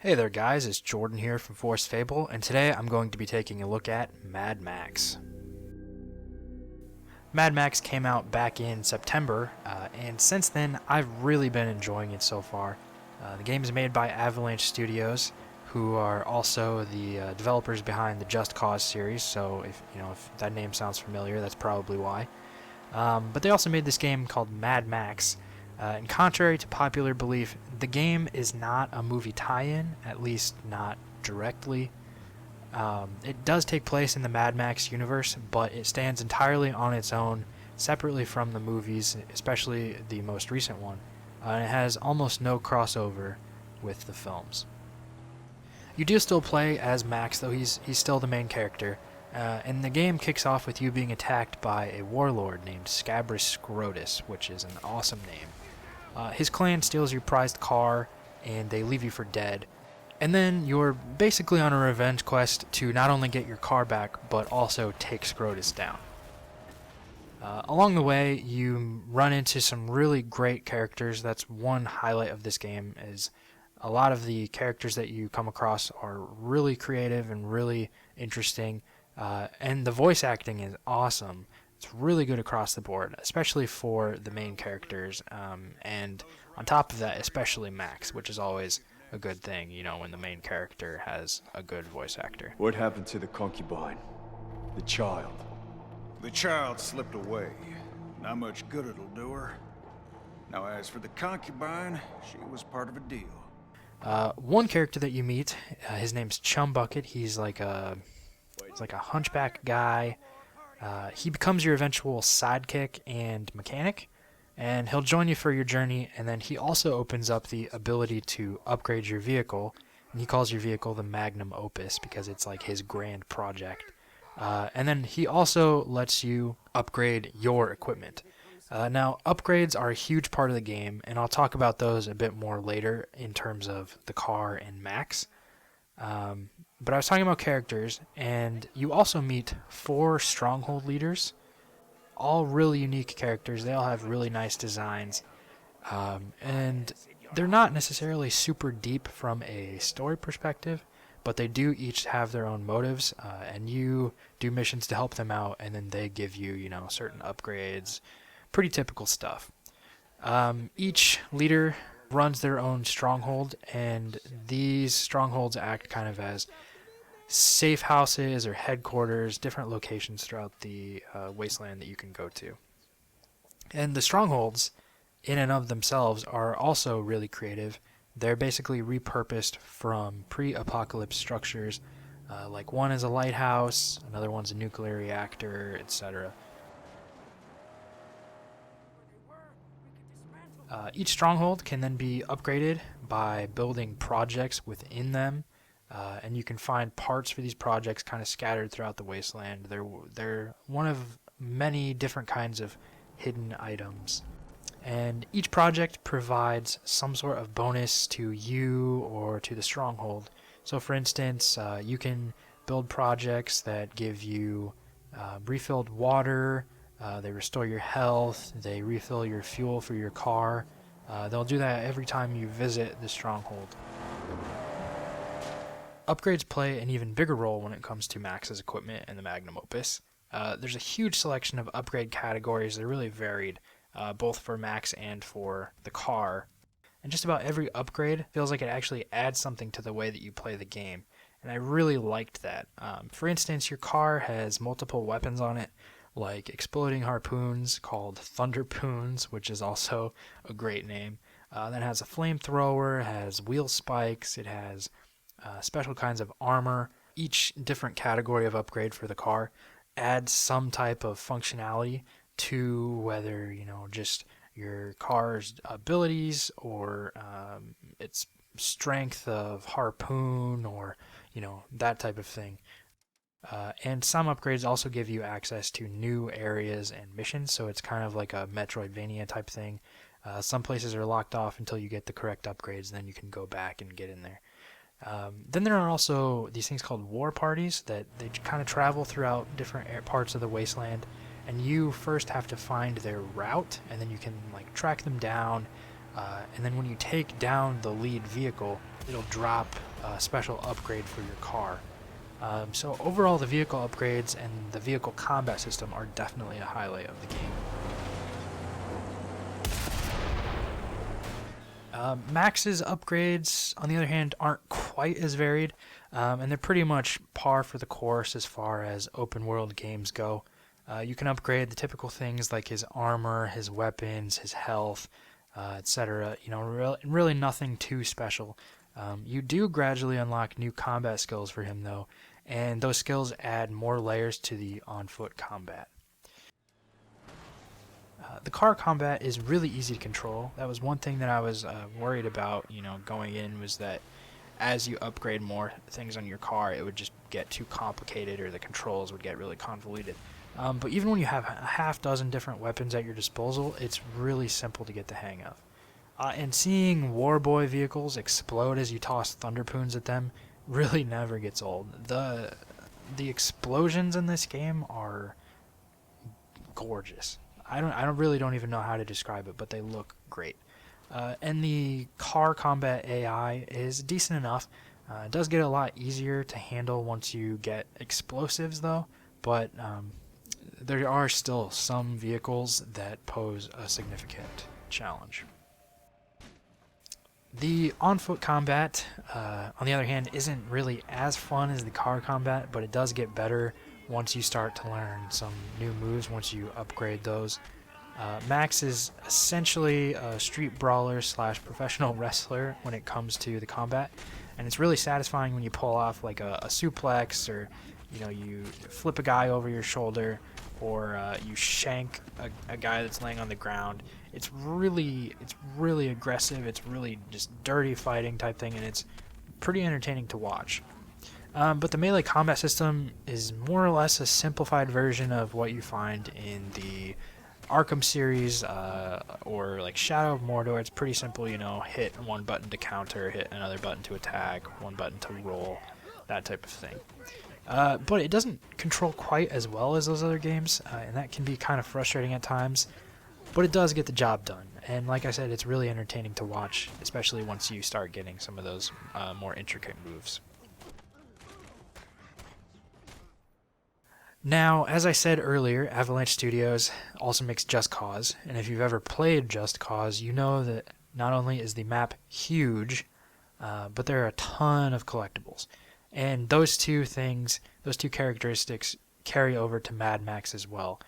Hey there guys, it's Jordan here from Force Fable, and today I'm going to be taking a look at Mad Max. Mad Max came out back in September, and since then I've really been enjoying it so far. The game is made by Avalanche Studios, who are also the developers behind the Just Cause series, so if that name sounds familiar, that's probably why. But they also made this game called Mad Max. And contrary to popular belief, the game is not a movie tie-in, at least not directly. It does take place in the Mad Max universe, but it stands entirely on its own, separately from the movies, especially the most recent one. And it has almost no crossover with the films. You do still play as Max, though he's still the main character. And the game kicks off with you being attacked by a warlord named Scabrous Scrotus, which is an awesome name. His clan steals your prized car, and they leave you for dead. And then you're basically on a revenge quest to not only get your car back, but also take Scrotus down. Along the way, you run into some really great characters. That's one highlight of this game, is a lot of the characters that you come across are really creative and really interesting. And the voice acting is awesome. It's really good across the board, especially for the main characters. And on top of that, especially Max, which is always a good thing, when the main character has a good voice actor. What happened to the concubine? The child? The child slipped away. Not much good it'll do her. Now, as for the concubine, she was part of a deal. One character that you meet, his name's Chumbucket. He's like a hunchback guy. He becomes your eventual sidekick and mechanic, and he'll join you for your journey, and then he also opens up the ability to upgrade your vehicle, and he calls your vehicle the Magnum Opus because it's like his grand project. And then he also lets you upgrade your equipment. Now, upgrades are a huge part of the game, and I'll talk about those a bit more later in terms of the car and Max. But I was talking about characters, and you also meet 4 Stronghold leaders, all really unique characters. They all have really nice designs, and they're not necessarily super deep from a story perspective, but they do each have their own motives, and you do missions to help them out, and then they give you, certain upgrades. Pretty typical stuff. Each leader runs their own stronghold, and these strongholds act kind of as safe houses or headquarters, different locations throughout the wasteland that you can go to. And the strongholds, in and of themselves, are also really creative. They're basically repurposed from pre-apocalypse structures, like one is a lighthouse, another one's a nuclear reactor, etc. Each stronghold can then be upgraded by building projects within them, and you can find parts for these projects kind of scattered throughout the wasteland. They're one of many different kinds of hidden items, and each project provides some sort of bonus to you or to the stronghold. So for instance, you can build projects that give you refilled water. They restore your health, they refill your fuel for your car. They'll do that every time you visit the stronghold. Upgrades play an even bigger role when it comes to Max's equipment and the Magnum Opus. There's a huge selection of upgrade categories. They're really varied, both for Max and for the car. And just about every upgrade feels like it actually adds something to the way that you play the game. And I really liked that. For instance, your car has multiple weapons on it, like exploding harpoons called Thunderpoons, which is also a great name. Then it has a flamethrower, has wheel spikes, it has special kinds of armor. Each different category of upgrade for the car adds some type of functionality to whether, just your car's abilities or its strength of harpoon or, that type of thing. And some upgrades also give you access to new areas and missions, so it's kind of like a Metroidvania type thing. Some places are locked off until you get the correct upgrades, and then you can go back and get in there. Then there are also these things called war parties that they kind of travel throughout different parts of the wasteland, and you first have to find their route, and then you can track them down, and then when you take down the lead vehicle, it'll drop a special upgrade for your car. So overall, the vehicle upgrades and the vehicle combat system are definitely a highlight of the game. Max's upgrades, on the other hand, aren't quite as varied, and they're pretty much par for the course as far as open world games go. You can upgrade the typical things like his armor, his weapons, his health, etc. You know, really nothing too special. You do gradually unlock new combat skills for him, though, and those skills add more layers to the on-foot combat. The car combat is really easy to control. That was one thing that I was worried about, going in, was that as you upgrade more things on your car, it would just get too complicated or the controls would get really convoluted. But even when you have a half dozen different weapons at your disposal, it's really simple to get the hang of. And seeing Warboy vehicles explode as you toss thunderpoons at them really never gets old. The explosions in this game are gorgeous. I don't even know how to describe it, but they look great. And the car combat AI is decent enough. It does get a lot easier to handle once you get explosives, though, but there are still some vehicles that pose a significant challenge. The on-foot combat, on the other hand, isn't really as fun as the car combat, but it does get better once you start to learn some new moves, once you upgrade those. Max is essentially a street brawler / professional wrestler when it comes to the combat, and it's really satisfying when you pull off like a suplex, or you flip a guy over your shoulder, or you shank a guy that's laying on the ground. It's really aggressive. It's really just dirty fighting type thing, and it's pretty entertaining to watch. But the melee combat system is more or less a simplified version of what you find in the Arkham series, or like Shadow of Mordor. It's pretty simple, hit one button to counter, hit another button to attack, one button to roll, that type of thing. But it doesn't control quite as well as those other games, and that can be kind of frustrating at times. But it does get the job done, and like I said, it's really entertaining to watch, especially once you start getting some of those more intricate moves. Now, as I said earlier, Avalanche Studios also makes Just Cause, and if you've ever played Just Cause, you know that not only is the map huge, but there are a ton of collectibles. And those two characteristics carry over to Mad Max as well.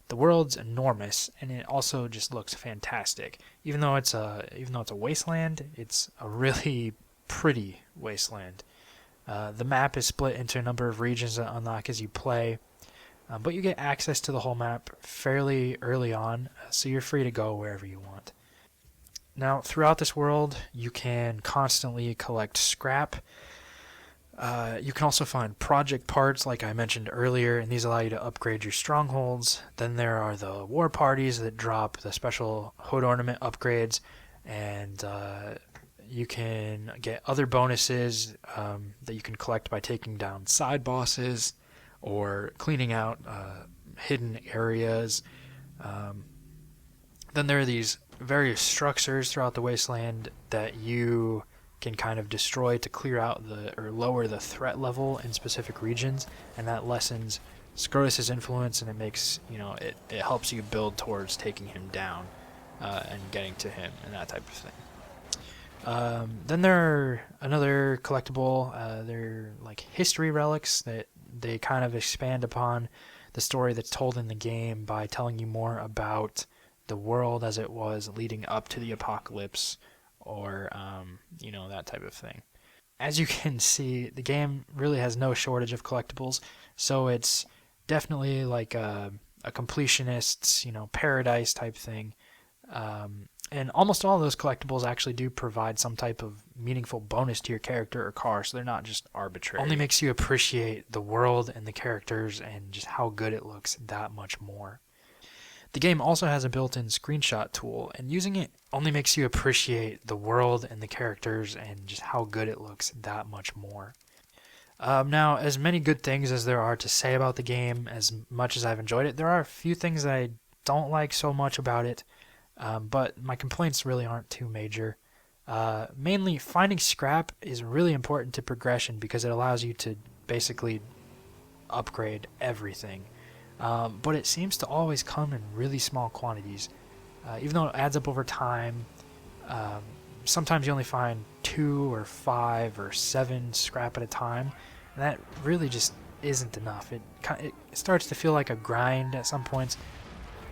The world's enormous, and it also just looks fantastic. Even though it's a wasteland, it's a really pretty wasteland. The map is split into a number of regions that unlock as you play, but you get access to the whole map fairly early on, so you're free to go wherever you want. Now, throughout this world, you can constantly collect scrap. You can also find project parts, like I mentioned earlier, and these allow you to upgrade your strongholds. Then there are the war parties that drop the special hood ornament upgrades, and you can get other bonuses that you can collect by taking down side bosses or cleaning out hidden areas. Then there are these various structures throughout the wasteland that you can kind of destroy to clear out or lower the threat level in specific regions, and that lessens Scrotus's influence, and it makes it helps you build towards taking him down and getting to him and that type of thing. Then there are another collectible. They're like history relics that they kind of expand upon the story that's told in the game by telling you more about the world as it was leading up to the apocalypse, or that type of thing. As you can see, the game really has no shortage of collectibles, so it's definitely like a completionist's paradise type thing. And almost all of those collectibles actually do provide some type of meaningful bonus to your character or car, so they're not just arbitrary. Only makes you appreciate the world and the characters and just how good it looks that much more. The game also has a built-in screenshot tool, and using it only makes you appreciate the world and the characters and just how good it looks that much more. Now, as many good things as there are to say about the game, as much as I've enjoyed it, there are a few things that I don't like so much about it, but my complaints really aren't too major. Mainly, finding scrap is really important to progression because it allows you to basically upgrade everything. But it seems to always come in really small quantities. Even though it adds up over time, um, sometimes you only find 2 or 5 or 7 scrap at a time, and that really just isn't enough. It starts to feel like a grind at some points.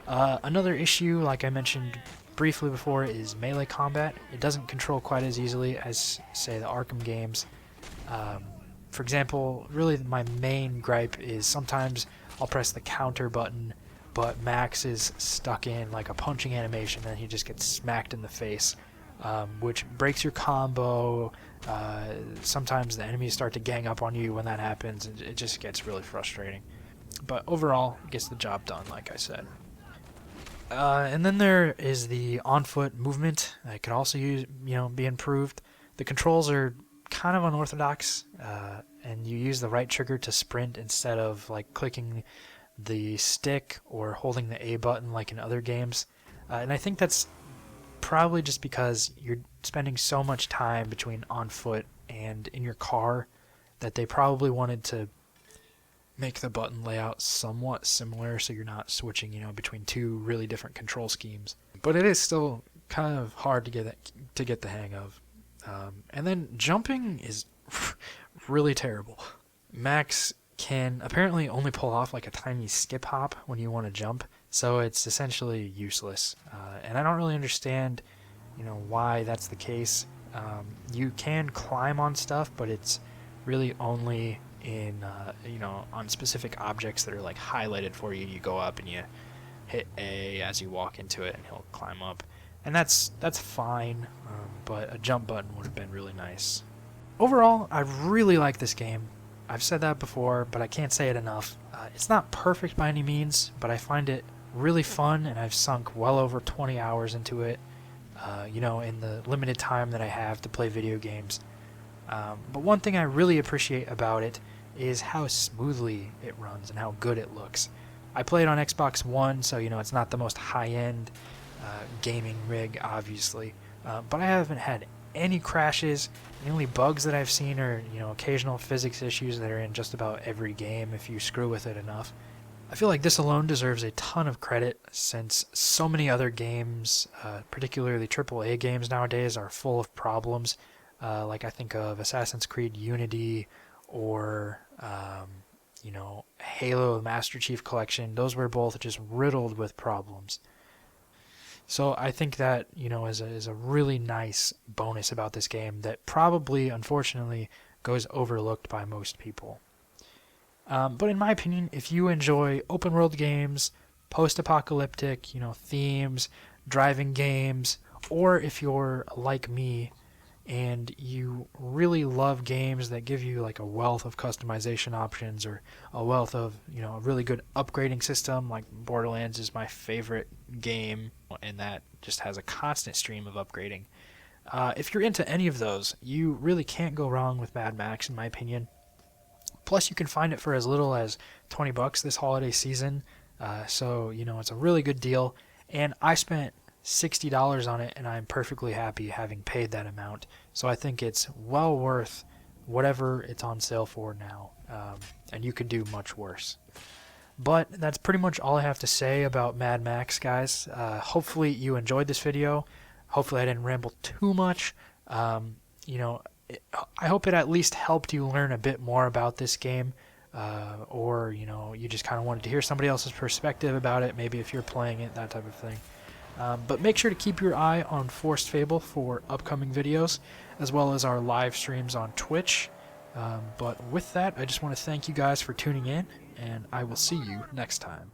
Another issue, like I mentioned briefly before, is melee combat. It doesn't control quite as easily as, say, the Arkham games. For example, really my main gripe is sometimes I'll press the counter button, but Max is stuck in like a punching animation and he just gets smacked in the face, which breaks your combo. Sometimes the enemies start to gang up on you when that happens, and it just gets really frustrating. But overall, it gets the job done, like I said. And then there is the on-foot movement. It can also be improved. The controls are kind of unorthodox, and you use the right trigger to sprint instead of like clicking the stick or holding the A button like in other games. And I think that's probably just because you're spending so much time between on foot and in your car that they probably wanted to make the button layout somewhat similar so you're not switching, between two really different control schemes. But it is still kind of hard to get the hang of. And then jumping is really terrible. Max can apparently only pull off like a tiny skip hop when you want to jump, so it's essentially useless. And I don't really understand, why that's the case. You can climb on stuff, but it's really only in on specific objects that are like highlighted for you. You go up and you hit A as you walk into it, and he'll climb up, and that's fine. But a jump button would have been really nice. Overall, I really like this game. I've said that before, but I can't say it enough. It's not perfect by any means, but I find it really fun, and I've sunk well over 20 hours into it, in the limited time that I have to play video games. But one thing I really appreciate about it is how smoothly it runs and how good it looks. I play it on Xbox One, so it's not the most high-end gaming rig, obviously, but I haven't had any crashes. The only bugs that I've seen are occasional physics issues that are in just about every game if you screw with it enough. I feel like this alone deserves a ton of credit, since so many other games, particularly AAA games nowadays, are full of problems. Like I think of Assassin's Creed Unity or Halo Master Chief Collection. Those were both just riddled with problems. So I think that is a really nice bonus about this game that probably, unfortunately, goes overlooked by most people. But in my opinion, if you enjoy open world games, post-apocalyptic themes, driving games, or if you're like me and you really love games that give you like a wealth of customization options, or a wealth of a really good upgrading system, like Borderlands is my favorite game, and that just has a constant stream of upgrading. If you're into any of those, you really can't go wrong with Mad Max, in my opinion. Plus, you can find it for as little as $20 this holiday season, so it's a really good deal. And I spent $60 on it, and I'm perfectly happy having paid that amount. So I think it's well worth whatever it's on sale for now, and you could do much worse. But that's pretty much all I have to say about Mad Max, guys. Hopefully you enjoyed this video. Hopefully I didn't ramble too much. I hope it at least helped you learn a bit more about this game, or you just kind of wanted to hear somebody else's perspective about it, maybe if you're playing it, that type of thing. But make sure to keep your eye on Forced Fable for upcoming videos, as well as our live streams on Twitch. But with that, I just want to thank you guys for tuning in, and I will see you next time.